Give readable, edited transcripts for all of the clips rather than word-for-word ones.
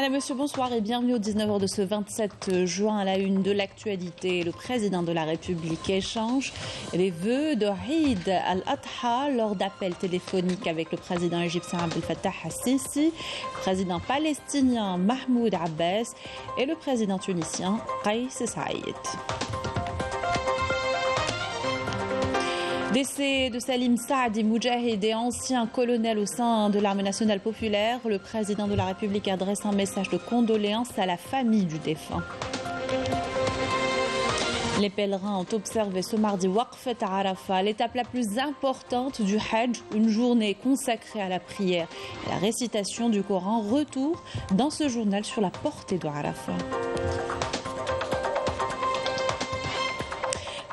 Madame, Monsieur, bonsoir et bienvenue au 19h de ce 27 juin à la une de l'actualité. Le président de la République échange les vœux de Eid al-Adha lors d'appels téléphoniques avec le président égyptien Abdel Fattah al-Sisi, le président palestinien Mahmoud Abbas et le président tunisien Kais Saïed. Décès de Salim Saadi Moujahid et ancien colonel au sein de l'armée nationale populaire, le président de la République adresse un message de condoléances à la famille du défunt. Les pèlerins ont observé ce mardi Waqfat Arafat, l'étape la plus importante du Hajj, une journée consacrée à la prière et à la récitation du Coran. Retour dans ce journal sur la portée de Arafat.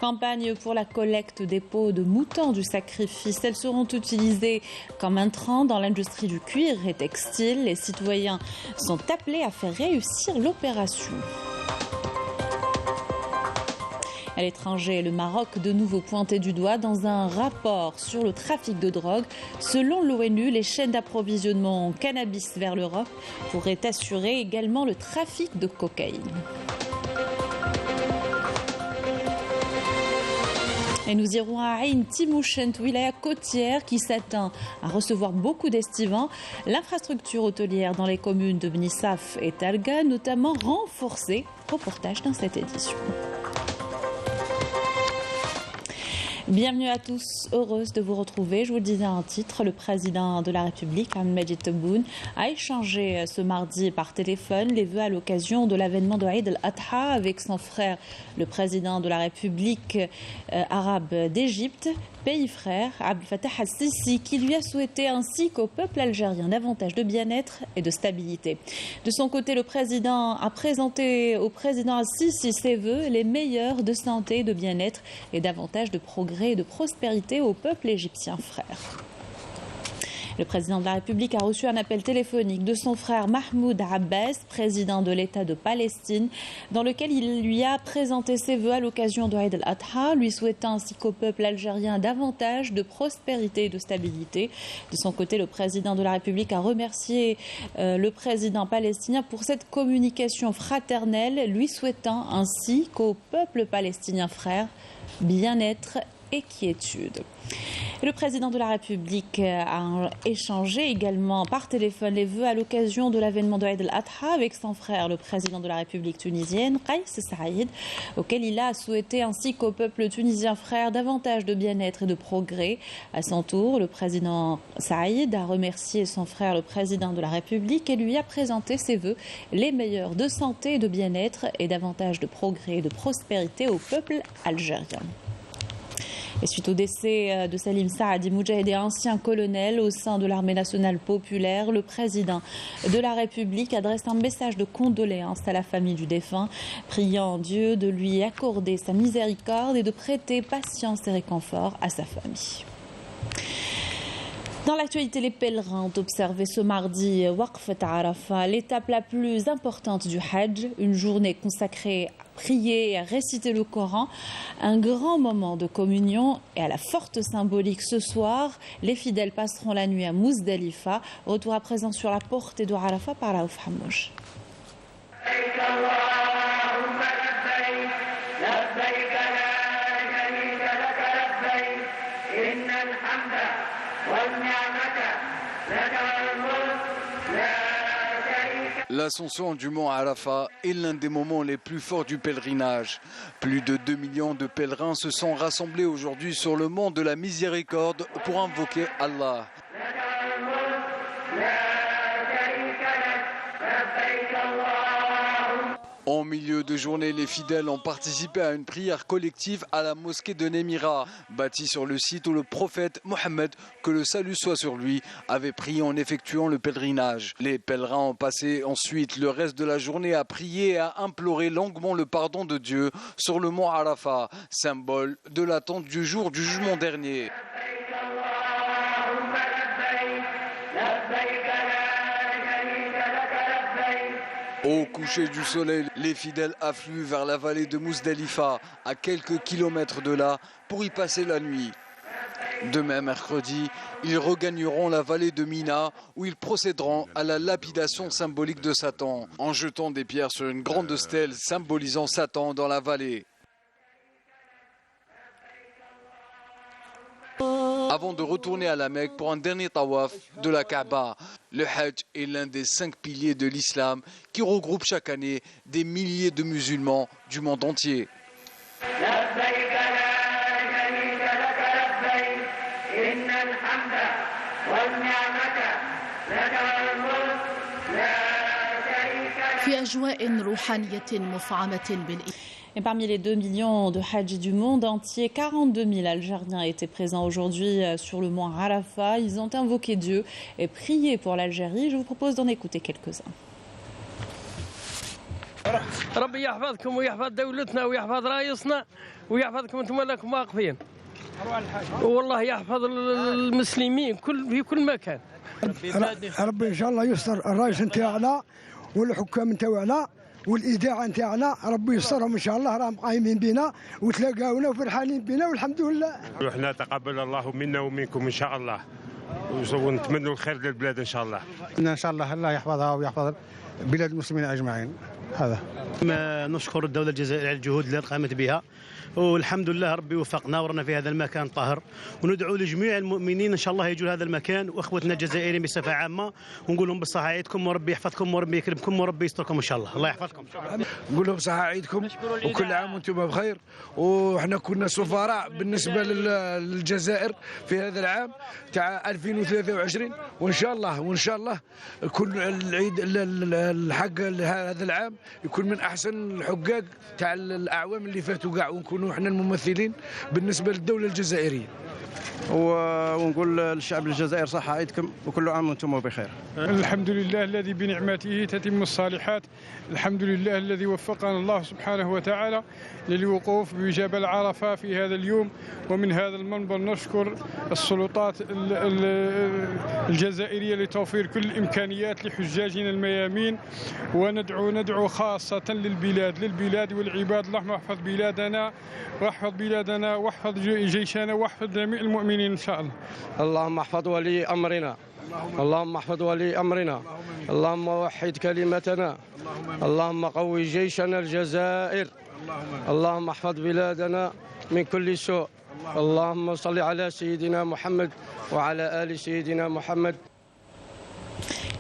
Campagne pour la collecte des peaux de moutons du sacrifice. Elles seront utilisées comme intrants dans l'industrie du cuir et textile. Les citoyens sont appelés à faire réussir l'opération. À l'étranger, le Maroc de nouveau pointé du doigt dans un rapport sur le trafic de drogue. Selon l'ONU, les chaînes d'approvisionnement en cannabis vers l'Europe pourraient assurer également le trafic de cocaïne. Et nous irons à Ain Timouchent, wilaya côtière qui s'attend à recevoir beaucoup d'estivants. L'infrastructure hôtelière dans les communes de Bnissaf et Talga, notamment renforcée. Reportage dans cette édition. Bienvenue à tous, heureuse de vous retrouver. Je vous le disais en titre, le président de la République, Abdelmajid Tebboune, a échangé ce mardi par téléphone les vœux à l'occasion de l'avènement de Eid al-Adha avec son frère, le président de la République arabe d'Égypte, pays frère, Abdel Fattah al-Sisi, qui lui a souhaité ainsi qu'au peuple algérien davantage de bien-être et de stabilité. De son côté, le président a présenté au président al-Sisi ses vœux les meilleurs de santé, de bien-être et davantage de progrès et de prospérité au peuple égyptien frère. Le président de la République a reçu un appel téléphonique de son frère Mahmoud Abbas, président de l'État de Palestine, dans lequel il lui a présenté ses vœux à l'occasion de Eid al-Adha, lui souhaitant ainsi qu'au peuple algérien davantage de prospérité et de stabilité. De son côté, le président de la République a remercié le président palestinien pour cette communication fraternelle, lui souhaitant ainsi qu'au peuple palestinien frère bien-être et quiétude. Le président de la République a échangé également par téléphone les vœux à l'occasion de l'avènement de Eid al-Adha avec son frère, le président de la République tunisienne, Kais Saïed, auquel il a souhaité ainsi qu'au peuple tunisien frère davantage de bien-être et de progrès. À son tour, le président Saïed a remercié son frère, le président de la République, et lui a présenté ses vœux les meilleurs de santé et de bien-être et davantage de progrès et de prospérité au peuple algérien. Et suite au décès de Salim Saadi Moujahid, ancien colonel au sein de l'armée nationale populaire, le président de la République adresse un message de condoléances à la famille du défunt, priant Dieu de lui accorder sa miséricorde et de prêter patience et réconfort à sa famille. Dans l'actualité, les pèlerins ont observé ce mardi Waqfat Arafat, l'étape la plus importante du Hajj, une journée consacrée à prier et à réciter le Coran, un grand moment de communion et à la forte symbolique. Ce soir, les fidèles passeront la nuit à Mousdalifa. Retour à présent sur la portée de Arafat par Raouf Hamouche. L'ascension du mont Arafat est l'un des moments les plus forts du pèlerinage. Plus de 2 millions de pèlerins se sont rassemblés aujourd'hui sur le mont de la Miséricorde pour invoquer Allah. En milieu de journée, les fidèles ont participé à une prière collective à la mosquée de Némira, bâtie sur le site où le prophète Mohammed, que le salut soit sur lui, avait prié en effectuant le pèlerinage. Les pèlerins ont passé ensuite le reste de la journée à prier et à implorer longuement le pardon de Dieu sur le mont Arafat, symbole de l'attente du jour du jugement dernier. Au coucher du soleil, les fidèles affluent vers la vallée de Mousdalifa, à quelques kilomètres de là, pour y passer la nuit. Demain, mercredi, ils regagneront la vallée de Mina où ils procéderont à la lapidation symbolique de Satan en jetant des pierres sur une grande stèle symbolisant Satan dans la vallée. Avant de retourner à la Mecque pour un dernier tawaf de la Kaaba. Le Hajj est l'un des 5 piliers de l'islam qui regroupe chaque année des milliers de musulmans du monde entier. Et parmi les 2 millions de Hajj du monde entier, 42 000 Algériens étaient présents aujourd'hui sur le mont Arafat. Ils ont invoqué Dieu et prié pour l'Algérie. Je vous propose d'en écouter quelques-uns. ربي يحفظكم ويحفظ دولتنا ويحفظ رئيسنا ويحفظكم انتم لكم واقفين والله يحفظ المسلمين في كل مكان. ربي ان شاء الله يستر الرئيس نتاعنا والحكام نتاعنا والاذاعه نتاعنا ربي يسترهم ان شاء الله راهم قايمين بنا وتلاقاونا وفرحانين بنا والحمد لله. وحنا تقبل الله منا ومنكم ان شاء الله ونتمنى الخير للبلاد ان شاء الله. ان شاء الله الله يحفظها ويحفظ بلاد المسلمين اجمعين. هذا نشكر الدولة الجزائرية على الجهود اللي قامت بها والحمد لله ربي وفقنا ورنا في هذا المكان طاهر وندعو لجميع المؤمنين ان شاء الله يجوا لهذا المكان واخوتنا الجزائريين بصفه عامه ونقول لهم بالصحه عيدكم وربي يحفظكم وربي يكرمكم وربي يستركم ان شاء الله. الله يحفظكم. نقول لهم صحه عيدكم وكل عام وانتم بخير. وحنا كنا سفراء بالنسبه للجزائر في هذا العام تاع 2023 وان شاء الله يكون العيد الحق هذا العام يكون من احسن الحقاق تاع الاعوام اللي فاتوا كاع ونكونوا احنا الممثلين بالنسبه للدوله الجزائريه. ونقول للشعب الجزائر صحة عيدكم وكل عام وانتم بخير. الحمد لله الذي بنعمته تتم الصالحات. الحمد لله الذي وفقنا الله سبحانه وتعالى للوقوف بجبل عرفة في هذا اليوم. ومن هذا المنبر نشكر السلطات الجزائرية لتوفير كل الإمكانيات لحجاجنا الميامين وندعو خاصة للبلاد والعباد. اللهم احفظ بلادنا واحفظ جيشنا واحفظ جميع المؤمنين إن شاء الله. اللهم احفظ ولي أمرنا اللهم وحد كلمتنا اللهم قوي جيشنا الجزائر اللهم احفظ بلادنا من كل سوء اللهم صل على سيدنا محمد وعلى آل سيدنا محمد.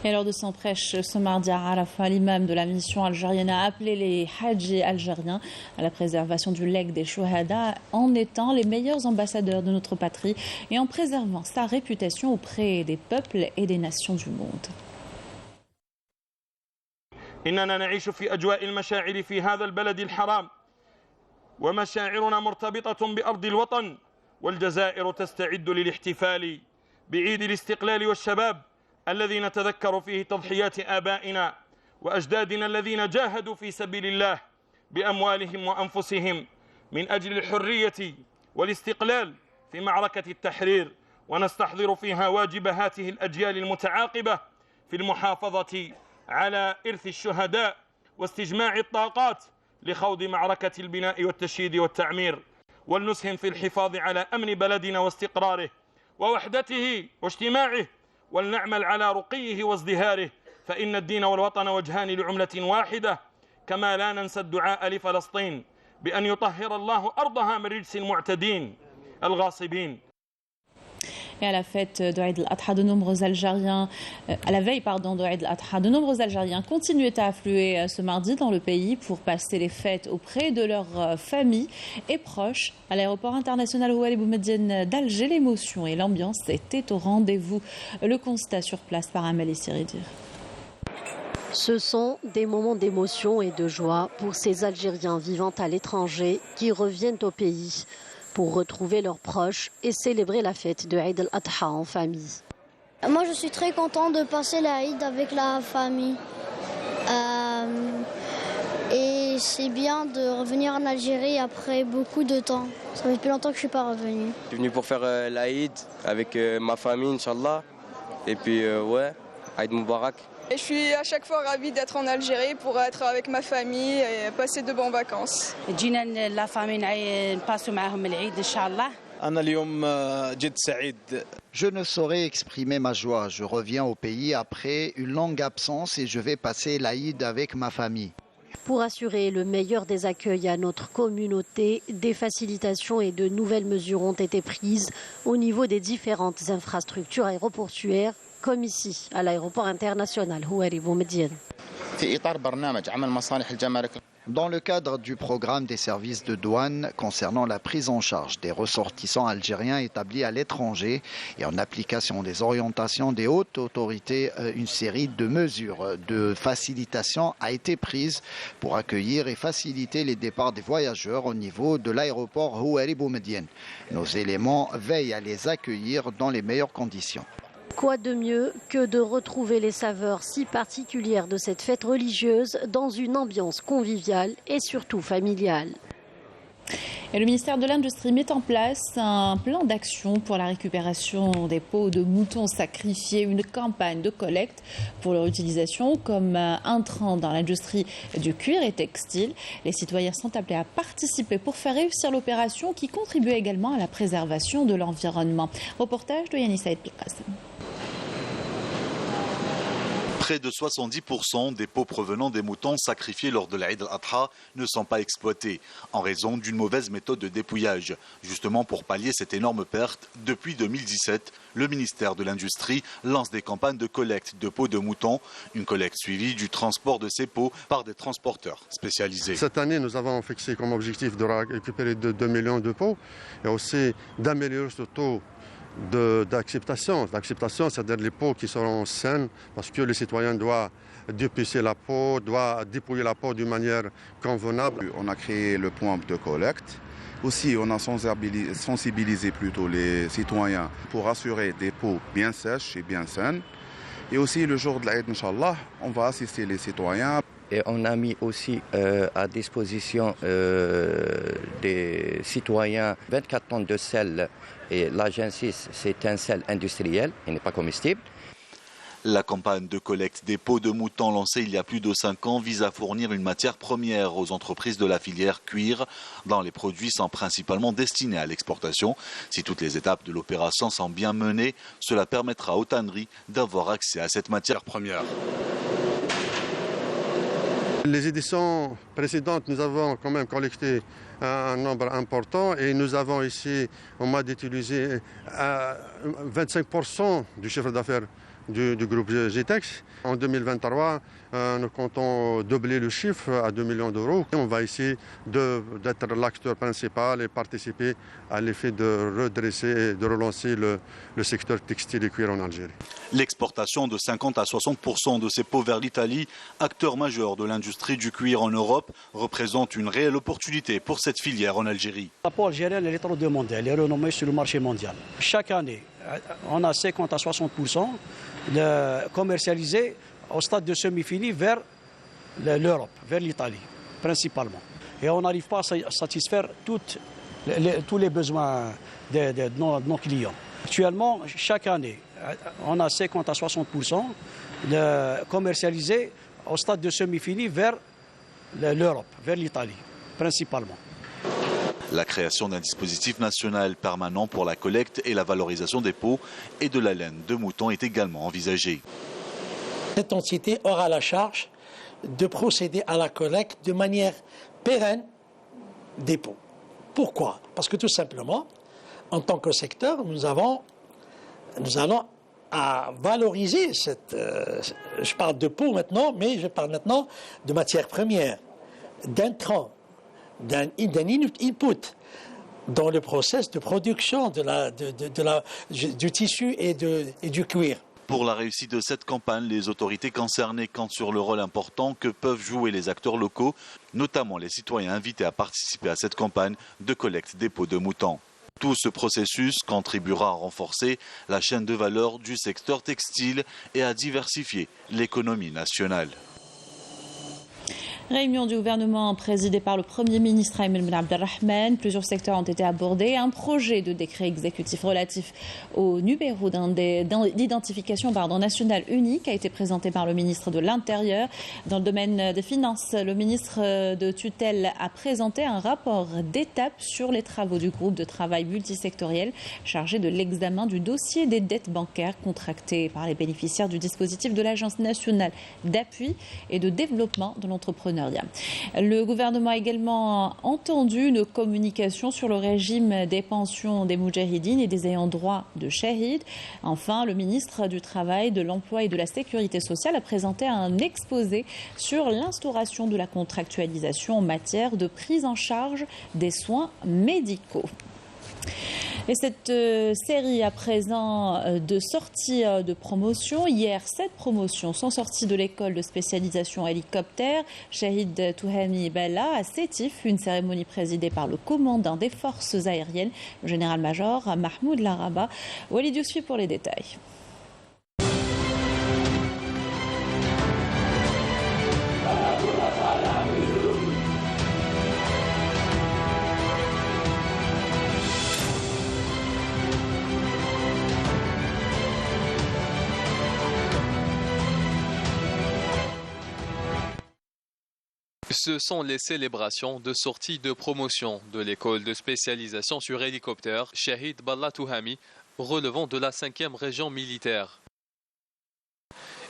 Et lors de son prêche ce mardi à Arafat, l'imam de la mission algérienne a appelé les hadjis algériens à la préservation du legs des shuhada en étant les meilleurs ambassadeurs de notre patrie et en préservant sa réputation auprès des peuples et des nations du monde. إننا نعيش في أجواء المشاعر في هذا البلد الحرام ومشاعرنا مرتبطة بأرض الوطن والجزائر تستعد للاحتفال بعيد الاستقلال والشباب الذي نتذكر فيه تضحيات آبائنا وأجدادنا الذين جاهدوا في سبيل الله بأموالهم وأنفسهم من أجل الحرية والاستقلال في معركة التحرير ونستحضر فيها واجب هذه الأجيال المتعاقبة في المحافظة على إرث الشهداء واستجماع الطاقات لخوض معركة البناء والتشييد والتعمير ولنسهم في الحفاظ على أمن بلدنا واستقراره ووحدته واجتماعه ولنعمل على رقيه وازدهاره فإن الدين والوطن وجهان لعملة واحدة كما لا ننسى الدعاء لفلسطين بأن يطهر الله أرضها من رجس المعتدين الغاصبين. Et à la fête de Eid al-Adha, de nombreux Algériens, à la veille de Eid al-Adha, de nombreux Algériens continuaient à affluer ce mardi dans le pays pour passer les fêtes auprès de leurs familles et proches. À l'aéroport international Ouali Boumediene d'Alger, l'émotion et l'ambiance étaient au rendez-vous. Le constat sur place par Amélie Siridir. Ce sont des moments d'émotion et de joie pour ces Algériens vivant à l'étranger qui reviennent au pays pour retrouver leurs proches et célébrer la fête de Eid al-Adha en famille. Moi, je suis très contente de passer la Eid avec la famille. Et c'est bien de revenir en Algérie après beaucoup de temps. Ça fait depuis longtemps que je ne suis pas revenue. Je suis venu pour faire la Eid avec ma famille, Inch'Allah. Et puis, ouais, Eid Moubarak. Et je suis à chaque fois ravie d'être en Algérie pour être avec ma famille et passer de bonnes vacances. جينا la famille نباسوا معهم العيد إن شاء الله Je ne saurais exprimer ma joie. Je reviens au pays après une longue absence et je vais passer l'Aïd avec ma famille. Pour assurer le meilleur des accueils à notre communauté, des facilitations et de nouvelles mesures ont été prises au niveau des différentes infrastructures aéroportuaires, comme ici, à l'aéroport international Houari Boumediene. Dans le cadre du programme des services de douane concernant la prise en charge des ressortissants algériens établis à l'étranger et en application des orientations des hautes autorités, une série de mesures de facilitation a été prise pour accueillir et faciliter les départs des voyageurs au niveau de l'aéroport Houari Boumediene. Nos éléments veillent à les accueillir dans les meilleures conditions. Quoi de mieux que de retrouver les saveurs si particulières de cette fête religieuse dans une ambiance conviviale et surtout familiale. Et le ministère de l'Industrie met en place un plan d'action pour la récupération des peaux de moutons sacrifiés, une campagne de collecte pour leur utilisation comme intrant dans l'industrie du cuir et textile. Les citoyens sont appelés à participer pour faire réussir l'opération qui contribue également à la préservation de l'environnement. Reportage de Yanis Saïd Pilqasem. Près de 70% des peaux provenant des moutons sacrifiés lors de l'Aïd al-Adha ne sont pas exploités en raison d'une mauvaise méthode de dépouillage. Justement, pour pallier cette énorme perte, depuis 2017, le ministère de l'Industrie lance des campagnes de collecte de peaux de moutons, une collecte suivie du transport de ces peaux par des transporteurs spécialisés. Cette année, nous avons fixé comme objectif de récupérer 2 millions de peaux et aussi d'améliorer ce taux d'acceptation, c'est-à-dire les peaux qui seront saines, parce que les citoyens doivent dépecer la peau, doivent dépouiller la peau d'une manière convenable. On a créé le point de collecte. Aussi, on a sensibilisé plutôt les citoyens pour assurer des peaux bien sèches et bien saines. Et aussi, le jour de l'Aïd, Inch'Allah, on va assister les citoyens. Et on a mis aussi à disposition des citoyens 24 tonnes de sel. Et l'Agencis, c'est un sel industriel, il n'est pas comestible. La campagne de collecte des peaux de moutons lancée il y a plus de 5 ans vise à fournir une matière première aux entreprises de la filière cuir, dont les produits sont principalement destinés à l'exportation. Si toutes les étapes de l'opération sont bien menées, cela permettra aux tanneries d'avoir accès à cette matière première. Les éditions précédentes, nous avons quand même collecté un nombre important et nous avons ici, on m'a d'utiliser 25% du chiffre d'affaires du groupe GTEX. En 2023, nous comptons doubler le chiffre à 2 millions d'euros. On va essayer d'être l'acteur principal et participer à l'effet de redresser et de relancer le secteur textile et cuir en Algérie. L'exportation de 50 à 60% de ces peaux vers l'Italie, acteur majeur de l'industrie du cuir en Europe, représente une réelle opportunité pour cette filière en Algérie. La peau algérienne elle est trop demandée, elle est renommée sur le marché mondial. Chaque année, on a 50 à 60% commercialisés au stade de semi-fini vers l'Europe, vers l'Italie, principalement. Et on n'arrive pas à satisfaire tous les besoins de nos clients. Actuellement, chaque année, on a 50 à 60% commercialisés au stade de semi-fini vers l'Europe, vers l'Italie, principalement. La création d'un dispositif national permanent pour la collecte et la valorisation des peaux et de la laine de mouton est également envisagée. Cette entité aura la charge de procéder à la collecte de manière pérenne des peaux. Pourquoi? Parce que tout simplement, en tant que secteur, nous allons à valoriser cette... je parle de peau maintenant, mais je parle maintenant de matières premières, d'intrants, d'un input dans le process de production du tissu et du cuir. Pour la réussite de cette campagne, les autorités concernées comptent sur le rôle important que peuvent jouer les acteurs locaux, notamment les citoyens invités à participer à cette campagne de collecte des peaux de moutons. Tout ce processus contribuera à renforcer la chaîne de valeur du secteur textile et à diversifier l'économie nationale. Réunion du gouvernement présidée par le Premier ministre Ayman Ben Abdelrahman. Plusieurs secteurs ont été abordés. Un projet de décret exécutif relatif au numéro d'identification national unique a été présenté par le ministre de l'Intérieur. Dans le domaine des Finances, le ministre de tutelle a présenté un rapport d'étape sur les travaux du groupe de travail multisectoriel chargé de l'examen du dossier des dettes bancaires contractées par les bénéficiaires du dispositif de l'Agence nationale d'appui et de développement de l'entrepreneuriat. Le gouvernement a également entendu une communication sur le régime des pensions des moudjahidines et des ayants droit de shahid. Enfin, le ministre du Travail, de l'Emploi et de la Sécurité sociale a présenté un exposé sur l'instauration de la contractualisation en matière de prise en charge des soins médicaux. Et cette série à présent de sorties de promotion. Hier, 7 promotions sont sorties de l'école de spécialisation hélicoptère Shahid Touhami Bella à Sétif. Une cérémonie présidée par le commandant des forces aériennes, le général-major Mahmoud Laraba. Walid Yousfi pour les détails. Ce sont les célébrations de sortie de promotion de l'école de spécialisation sur hélicoptère Shahid Bella Touhami, relevant de la 5e région militaire.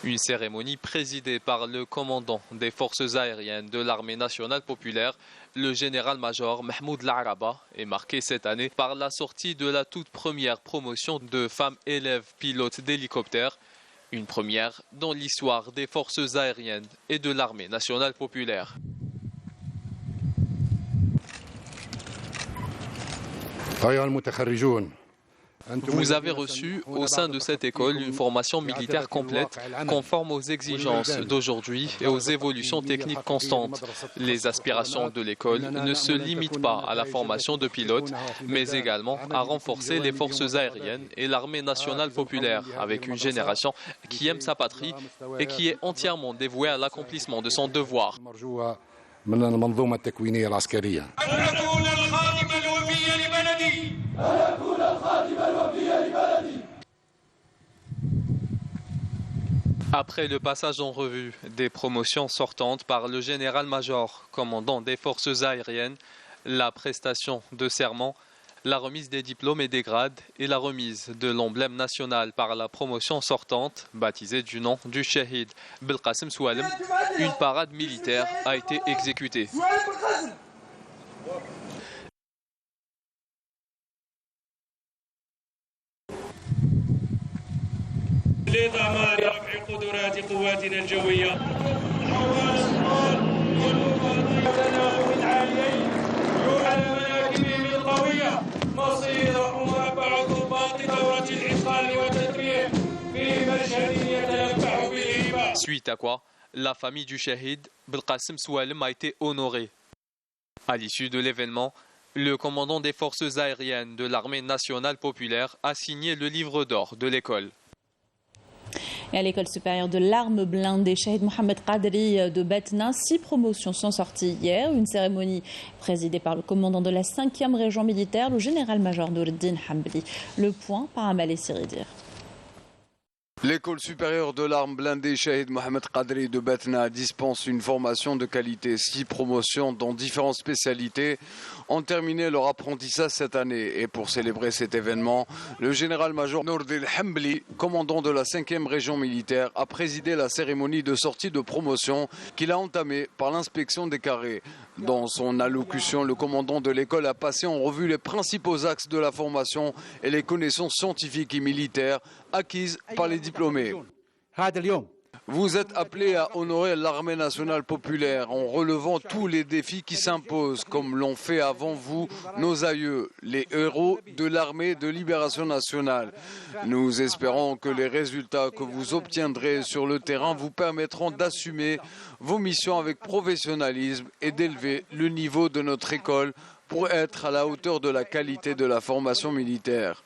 Une cérémonie présidée par le commandant des forces aériennes de l'armée nationale populaire, le général-major Mahmoud Laraba, est marquée cette année par la sortie de la toute première promotion de femmes élèves pilotes d'hélicoptères, une première dans l'histoire des forces aériennes et de l'armée nationale populaire. Vous avez reçu au sein de cette école une formation militaire complète, conforme aux exigences d'aujourd'hui et aux évolutions techniques constantes. Les aspirations de l'école ne se limitent pas à la formation de pilotes, mais également à renforcer les forces aériennes et l'armée nationale populaire, avec une génération qui aime sa patrie et qui est entièrement dévouée à l'accomplissement de son devoir. Après le passage en revue des promotions sortantes par le général-major, commandant des forces aériennes, la prestation de serment, la remise des diplômes et des grades et la remise de l'emblème national par la promotion sortante, baptisée du nom du Shahid Belqasem Soualem, une parade militaire a été exécutée. لضمان رفع قدرات قواتنا الجوية على مناكبهم القوية مصير ومربع ضباط دورة الإتقان والتدريب في مشهد يتلفح به. Suite à quoi, la famille du Shahid Belqasem Soualem a été honorée. À l'issue de l'événement, le commandant des forces aériennes de l'armée nationale populaire a signé le livre d'or de l'école. Et à l'école supérieure de l'arme blindée Shahid Mohamed Qadri de Batna, 6 promotions sont sorties hier. Une cérémonie présidée par le commandant de la 5e région militaire, le général-major Noureddin Hambli. Le point par Amal Siridir. L'école supérieure de l'arme blindée Shahid Mohamed Qadri de Batna dispense une formation de qualité. 6 promotions dans différentes spécialités ont terminé leur apprentissage cette année. Et pour célébrer cet événement, le général-major Noureddin Hambli, commandant de la 5e région militaire, a présidé la cérémonie de sortie de promotion qu'il a entamée par l'inspection des carrés. Dans son allocution, le commandant de l'école a passé en revue les principaux axes de la formation et les connaissances scientifiques et militaires acquises par les diplômés. Vous êtes appelés à honorer l'armée nationale populaire en relevant tous les défis qui s'imposent, comme l'ont fait avant vous nos aïeux, les héros de l'armée de libération nationale. Nous espérons que les résultats que vous obtiendrez sur le terrain vous permettront d'assumer vos missions avec professionnalisme et d'élever le niveau de notre école pour être à la hauteur de la qualité de la formation militaire.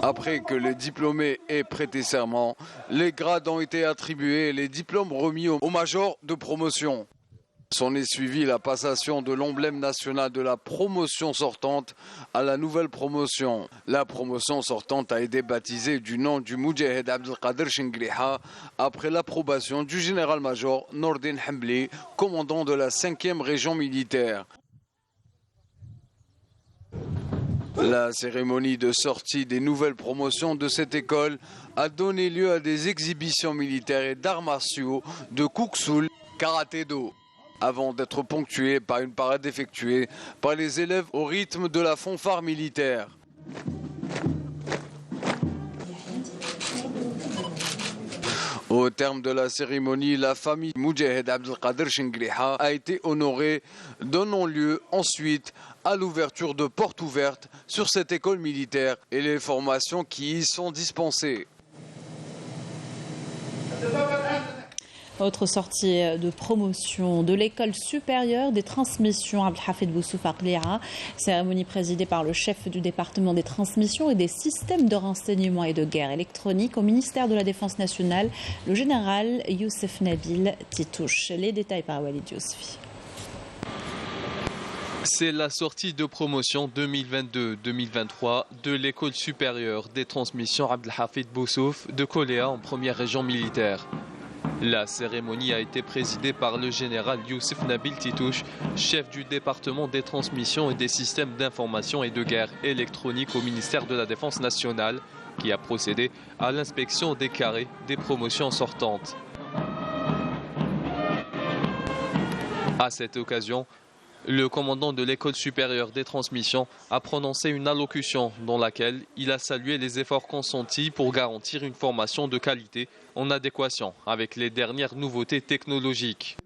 Après que les diplômés aient prêté serment, les grades ont été attribués et les diplômes remis aux majors de promotion. S'en est suivi la passation de l'emblème national de la promotion sortante à la nouvelle promotion. La promotion sortante a été baptisée du nom du Moudjahed Abdelkader Chengriha après l'approbation du général-major Nordin Hambli, commandant de la 5e région militaire. La cérémonie de sortie des nouvelles promotions de cette école a donné lieu à des exhibitions militaires et d'arts martiaux de Kuksul, karaté-do, avant d'être ponctuée par une parade effectuée par les élèves au rythme de la fanfare militaire. Au terme de la cérémonie, la famille Moudjahed Abdelkader Chengriha a été honorée, donnant lieu ensuite à l'ouverture de portes ouvertes sur cette école militaire et les formations qui y sont dispensées. Autre sortie de promotion de l'école supérieure des transmissions Abdelhafid Boussouf Aqlia, cérémonie présidée par le chef du département des transmissions et des systèmes de renseignement et de guerre électronique au ministère de la Défense nationale, le général Youssef Nabil Titouche. Les détails par Walid Yousfi. C'est la sortie de promotion 2022-2023 de l'école supérieure des transmissions Abdelhafid Boussouf de Koléa en première région militaire. La cérémonie a été présidée par le général Youssef Nabil Titouche, chef du département des transmissions et des systèmes d'information et de guerre électronique au ministère de la Défense nationale, qui a procédé à l'inspection des carrés des promotions sortantes. À cette occasion, le commandant de l'école supérieure des transmissions a prononcé une allocution dans laquelle il a salué les efforts consentis pour garantir une formation de qualité en adéquation avec les dernières nouveautés technologiques.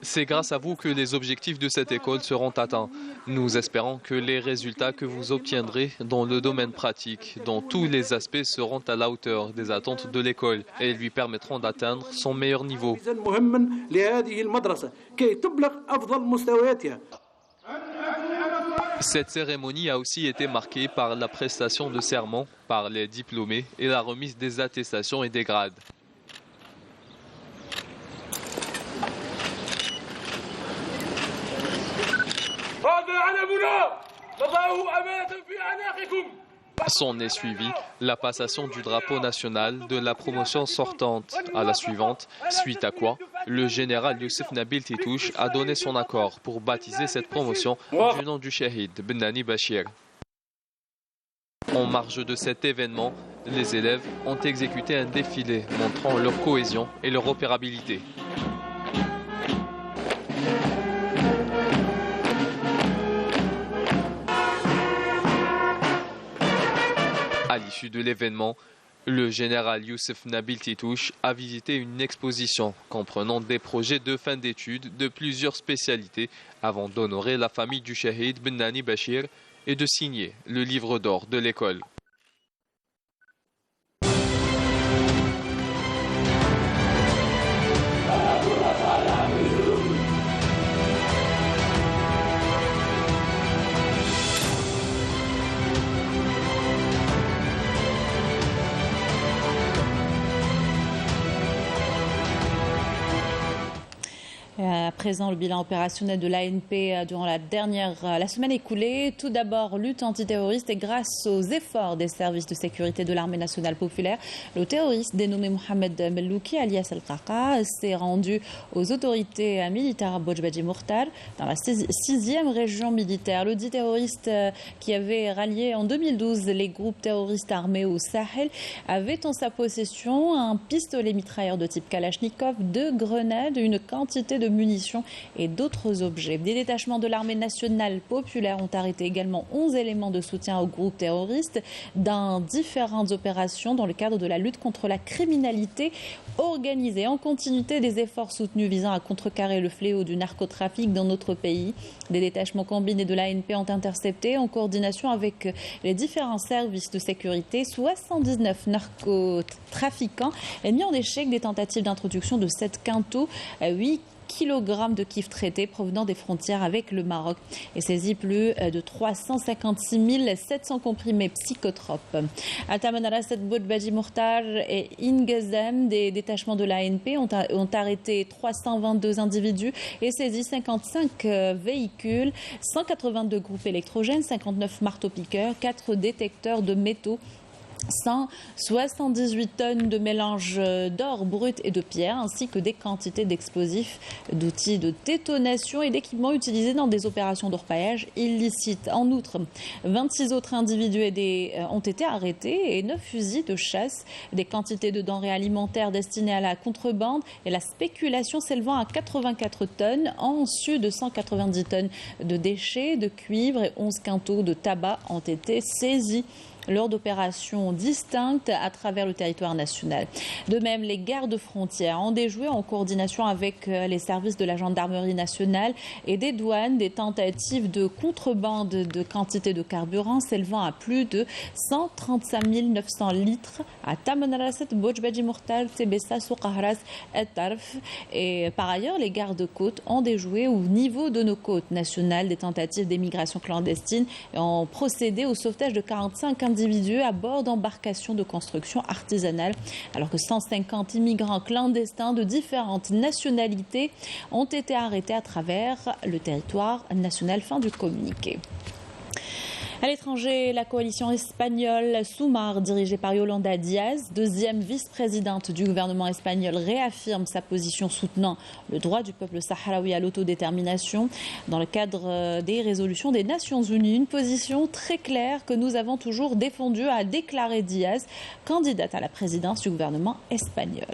C'est grâce à vous que les objectifs de cette école seront atteints. Nous espérons que les résultats que vous obtiendrez dans le domaine pratique, dans tous les aspects, seront à la hauteur des attentes de l'école et lui permettront d'atteindre son meilleur niveau. Cette cérémonie a aussi été marquée par la prestation de serment par les diplômés et la remise des attestations et des grades. S'en est suivi la passation du drapeau national de la promotion sortante à la suivante, suite à quoi le général Youssef Nabil Titouche a donné son accord pour baptiser cette promotion du nom du Shahid Bennani Bachir. En marge de cet événement, les élèves ont exécuté un défilé montrant leur cohésion et leur opérabilité. À l'issue de l'événement, le général Youssef Nabil Titouche a visité une exposition comprenant des projets de fin d'études de plusieurs spécialités avant d'honorer la famille du Shahid Bennani Bachir et de signer le livre d'or de l'école. À présent, le bilan opérationnel de l'ANP durant la semaine écoulée. Tout d'abord, lutte antiterroriste et grâce aux efforts des services de sécurité de l'armée nationale populaire, le terroriste dénommé Mohamed Mellouki, alias Al-Qaqa, s'est rendu aux autorités militaires à Bojbadji Mourtar, dans la 6e région militaire. Le dit terroriste qui avait rallié en 2012 les groupes terroristes armés au Sahel avait en sa possession un pistolet mitrailleur de type Kalachnikov, 2 grenades, une quantité de munitions et d'autres objets. Des détachements de l'armée nationale populaire ont arrêté également 11 éléments de soutien aux groupes terroristes dans différentes opérations dans le cadre de la lutte contre la criminalité organisée. En continuité des efforts soutenus visant à contrecarrer le fléau du narcotrafic dans notre pays, des détachements combinés de l'ANP ont intercepté en coordination avec les différents services de sécurité 79 narcotrafiquants et mis en échec des tentatives d'introduction de 7 quintaux, 8 kg de kiff traité provenant des frontières avec le Maroc et saisit plus de 356 700 comprimés psychotropes. À Tamanrasset, Boudbaji Mourtar et Ingezem, des détachements de l'ANP ont arrêté 322 individus et saisi 55 véhicules, 182 groupes électrogènes, 59 marteaux-piqueurs, 4 détecteurs de métaux, 178 tonnes de mélange d'or brut et de pierre, ainsi que des quantités d'explosifs, d'outils de détonation et d'équipements utilisés dans des opérations d'orpaillage illicites. En outre, 26 autres individus ont été arrêtés et 9 fusils de chasse, des quantités de denrées alimentaires destinées à la contrebande et la spéculation s'élevant à 84 tonnes, en sus de 190 tonnes de déchets, de cuivre et 11 quintaux de tabac ont été saisis lors d'opérations distinctes à travers le territoire national. De même, les gardes-frontières ont déjoué en coordination avec les services de la gendarmerie nationale et des douanes des tentatives de contrebande de quantité de carburant s'élevant à plus de 135 900 litres à Tamanrasset, Boudbaji Mourtar, Tébessa, Souqahras et Tarf. Et par ailleurs, les gardes-côtes ont déjoué au niveau de nos côtes nationales des tentatives d'émigration clandestine et ont procédé au sauvetage de 45 individus à bord d'embarcations de construction artisanale, alors que 150 immigrants clandestins de différentes nationalités ont été arrêtés à travers le territoire national. Fin du communiqué. À l'étranger, la coalition espagnole Sumar, dirigée par Yolanda Díaz, deuxième vice-présidente du gouvernement espagnol, réaffirme sa position soutenant le droit du peuple sahraoui à l'autodétermination dans le cadre des résolutions des Nations Unies. Une position très claire que nous avons toujours défendue, a déclaré Díaz, candidate à la présidence du gouvernement espagnol.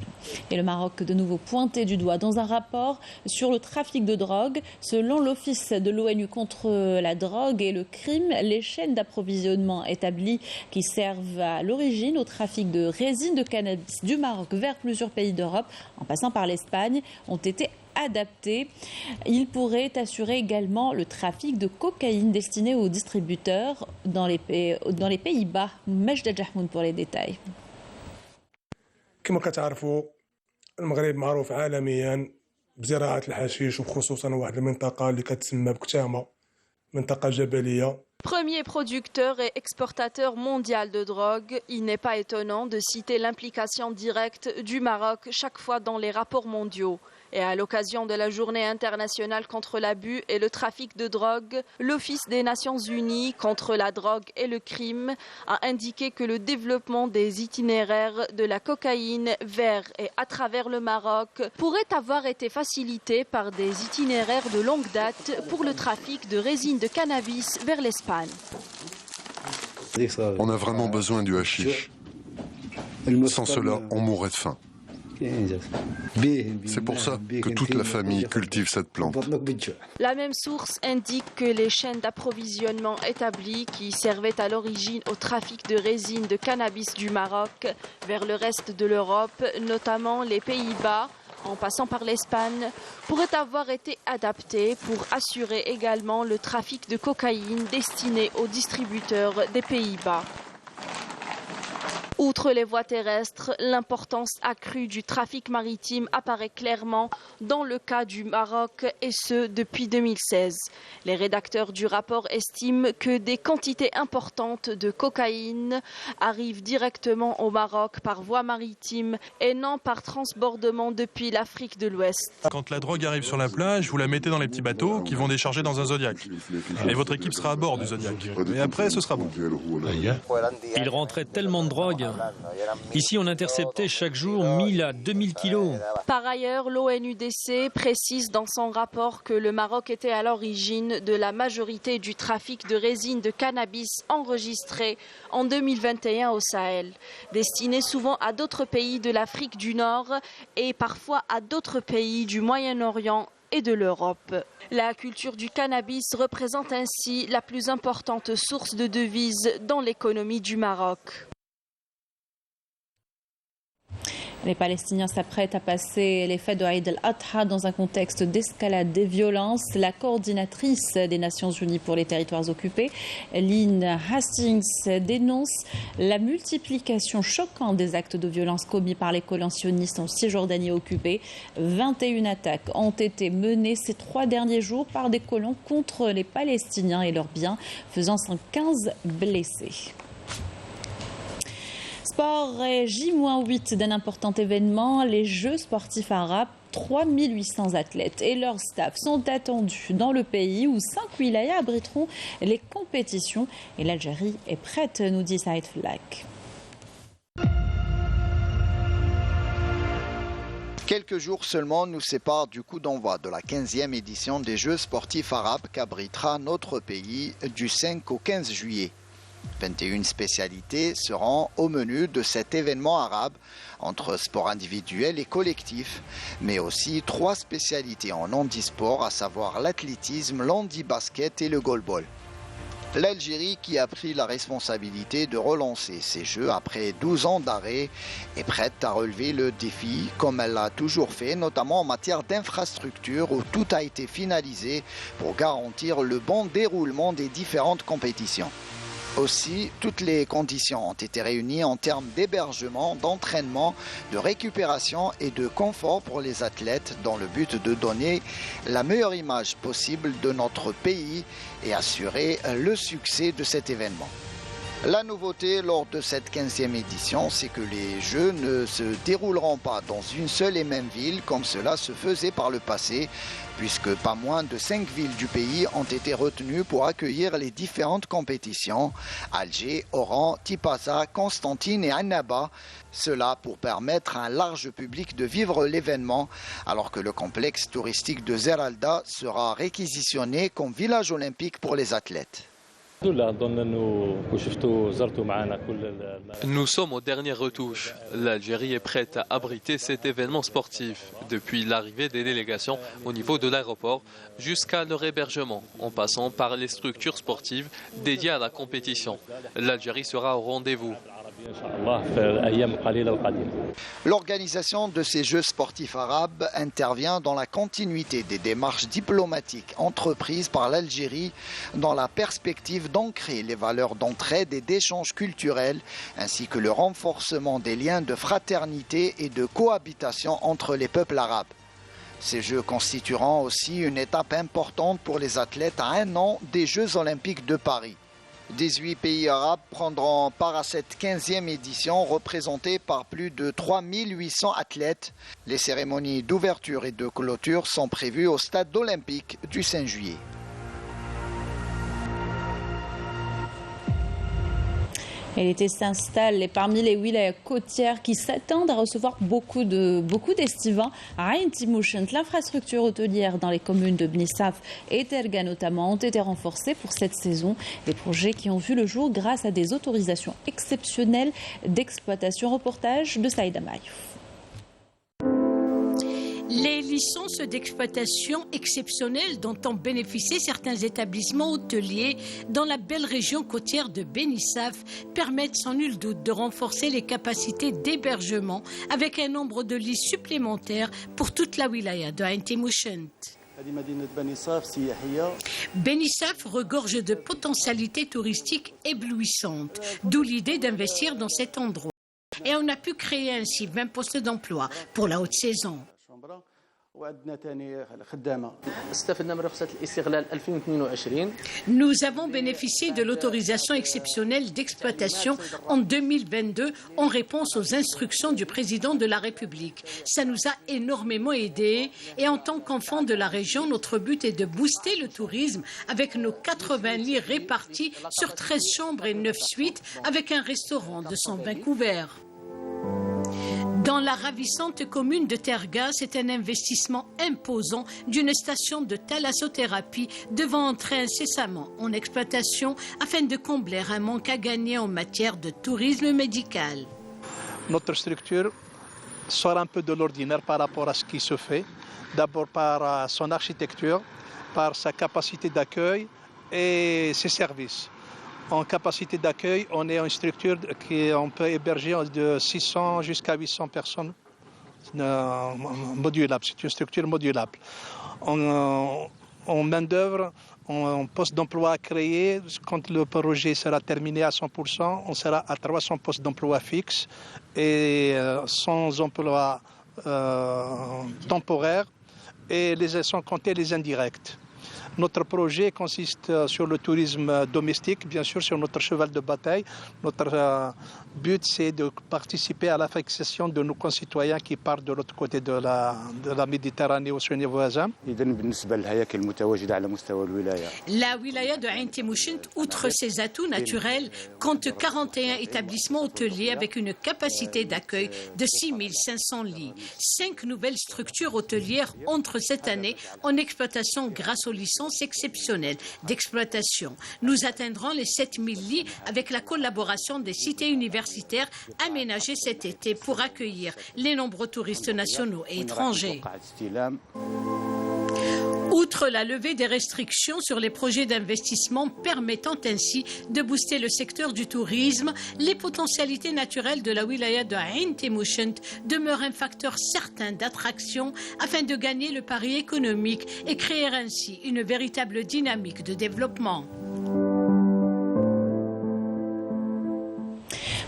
Et le Maroc, de nouveau pointé du doigt dans un rapport sur le trafic de drogue. Selon l'Office de l'ONU contre la drogue et le crime, les chaînes d'approvisionnement établies qui servent à l'origine au trafic de résine de cannabis du Maroc vers plusieurs pays d'Europe, en passant par l'Espagne, ont été adaptés. Il pourrait assurer également le trafic de cocaïne destiné aux distributeurs dans les Pays-Bas. Majda Jahmoun pour les détails. كما كتعرفوا المغرب معروف عالميا بزراعة الحشيش وخصوصا واحد المنطقة اللي كتسمى بكتامة منطقة جبلية. Premier producteur et exportateur mondial de drogue, il n'est pas étonnant de citer l'implication directe du Maroc chaque fois dans les rapports mondiaux. Et à l'occasion de la journée internationale contre l'abus et le trafic de drogue, l'Office des Nations Unies contre la drogue et le crime a indiqué que le développement des itinéraires de la cocaïne vers et à travers le Maroc pourrait avoir été facilité par des itinéraires de longue date pour le trafic de résine de cannabis vers l'Espagne. On a vraiment besoin du hashish. Sans cela, on mourrait de faim. C'est pour ça que toute la famille cultive cette plante. La même source indique que les chaînes d'approvisionnement établies qui servaient à l'origine au trafic de résine de cannabis du Maroc vers le reste de l'Europe, notamment les Pays-Bas, en passant par l'Espagne, pourraient avoir été adaptées pour assurer également le trafic de cocaïne destiné aux distributeurs des Pays-Bas. Outre les voies terrestres, l'importance accrue du trafic maritime apparaît clairement dans le cas du Maroc, et ce depuis 2016. Les rédacteurs du rapport estiment que des quantités importantes de cocaïne arrivent directement au Maroc par voie maritime et non par transbordement depuis l'Afrique de l'Ouest. Quand la drogue arrive sur la plage, vous la mettez dans les petits bateaux qui vont décharger dans un Zodiac. Et votre équipe sera à bord du Zodiac. Et après, ce sera bon. Il rentrait tellement de drogue. Ici, on interceptait chaque jour 1000 à 2000 kilos. Par ailleurs, l'ONUDC précise dans son rapport que le Maroc était à l'origine de la majorité du trafic de résine de cannabis enregistré en 2021 au Sahel, destiné souvent à d'autres pays de l'Afrique du Nord et parfois à d'autres pays du Moyen-Orient et de l'Europe. La culture du cannabis représente ainsi la plus importante source de devises dans l'économie du Maroc. Les Palestiniens s'apprêtent à passer les fêtes de Eid al-Adha dans un contexte d'escalade des violences. La coordinatrice des Nations Unies pour les territoires occupés, Lynn Hastings, dénonce la multiplication choquante des actes de violence commis par les colons sionistes en Cisjordanie occupée. 21 attaques ont été menées ces 3 derniers jours par des colons contre les Palestiniens et leurs biens, faisant 115 blessés. Sport et J-8 d'un important événement, les Jeux sportifs arabes. 3800 athlètes et leur staff sont attendus dans le pays où 5 wilayas abriteront les compétitions. Et l'Algérie est prête, nous dit Saïd Flak. Quelques jours seulement nous séparent du coup d'envoi de la 15e édition des Jeux sportifs arabes qu'abritera notre pays du 5 au 15 juillet. 21 spécialités seront au menu de cet événement arabe, entre sport individuel et collectif, mais aussi 3 spécialités en handisport, à savoir l'athlétisme, l'handi-basket et le goalball. L'Algérie, qui a pris la responsabilité de relancer ces Jeux après 12 ans d'arrêt, est prête à relever le défi comme elle l'a toujours fait, notamment en matière d'infrastructure où tout a été finalisé pour garantir le bon déroulement des différentes compétitions. Aussi, toutes les conditions ont été réunies en termes d'hébergement, d'entraînement, de récupération et de confort pour les athlètes dans le but de donner la meilleure image possible de notre pays et assurer le succès de cet événement. La nouveauté lors de cette 15e édition, c'est que les Jeux ne se dérouleront pas dans une seule et même ville comme cela se faisait par le passé, puisque pas moins de 5 villes du pays ont été retenues pour accueillir les différentes compétitions. Alger, Oran, Tipaza, Constantine et Annaba. Cela pour permettre à un large public de vivre l'événement, alors que le complexe touristique de Zeralda sera réquisitionné comme village olympique pour les athlètes. Nous sommes aux dernières retouches. L'Algérie est prête à abriter cet événement sportif, depuis l'arrivée des délégations au niveau de l'aéroport jusqu'à leur hébergement, en passant par les structures sportives dédiées à la compétition. L'Algérie sera au rendez-vous. L'organisation de ces Jeux sportifs arabes intervient dans la continuité des démarches diplomatiques entreprises par l'Algérie dans la perspective d'ancrer les valeurs d'entraide et d'échange culturel, ainsi que le renforcement des liens de fraternité et de cohabitation entre les peuples arabes. Ces Jeux constitueront aussi une étape importante pour les athlètes à 1 an des Jeux olympiques de Paris. 18 pays arabes prendront part à cette 15e édition représentée par plus de 3800 athlètes. Les cérémonies d'ouverture et de clôture sont prévues au stade olympique du 5 juillet. Et l'été s'installe parmi les wilayas côtières qui s'attendent à recevoir beaucoup d'estivants. À Ain Timouchent, l'infrastructure hôtelière dans les communes de Bnissaf et Terga notamment ont été renforcées pour cette saison. Des projets qui ont vu le jour grâce à des autorisations exceptionnelles d'exploitation. Reportage de Saïda Mayouf. Les licences d'exploitation exceptionnelles dont ont bénéficié certains établissements hôteliers dans la belle région côtière de Benissaf permettent sans nul doute de renforcer les capacités d'hébergement avec un nombre de lits supplémentaires pour toute la wilaya de Ain Timouchent. Benissaf regorge de potentialités touristiques éblouissantes, d'où l'idée d'investir dans cet endroit. Et on a pu créer ainsi 20 postes d'emploi pour la haute saison. Nous avons bénéficié de l'autorisation exceptionnelle d'exploitation en 2022 en réponse aux instructions du président de la République. Ça nous a énormément aidés et en tant qu'enfants de la région, notre but est de booster le tourisme avec nos 80 lits répartis sur 13 chambres et 9 suites avec un restaurant de 120 couverts. Dans la ravissante commune de Terga, c'est un investissement imposant d'une station de thalassothérapie devant entrer incessamment en exploitation afin de combler un manque à gagner en matière de tourisme médical. Notre structure sort un peu de l'ordinaire par rapport à ce qui se fait, d'abord par son architecture, par sa capacité d'accueil et ses services. En capacité d'accueil, on est une structure qu'on peut héberger de 600 jusqu'à 800 personnes modulable, c'est une structure modulable. En main-d'œuvre, en poste d'emploi créé, quand le projet sera terminé à 100%, on sera à 300 postes d'emploi fixes et 100 emplois temporaires et sans compter les indirects. Notre projet consiste sur le tourisme domestique, bien sûr, sur notre cheval de bataille. Notre but, c'est de participer à la fixation de nos concitoyens qui partent de l'autre côté de la Méditerranée au sein voisin. La wilaya de Ain Timouschent, outre ses atouts naturels, compte 41 établissements hôteliers avec une capacité d'accueil de 6500 lits. 5 nouvelles structures hôtelières entrent cette année en exploitation grâce aux licences exceptionnelles d'exploitation. Nous atteindrons les 7000 lits avec la collaboration des cités universitaires aménagées cet été pour accueillir les nombreux touristes nationaux et étrangers. Outre la levée des restrictions sur les projets d'investissement permettant ainsi de booster le secteur du tourisme, les potentialités naturelles de la wilaya de Ain Timouschent demeurent un facteur certain d'attraction afin de gagner le pari économique et créer ainsi une véritable dynamique de développement.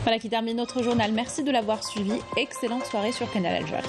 Voilà qui termine notre journal. Merci de l'avoir suivi. Excellente soirée sur Canal Algérie.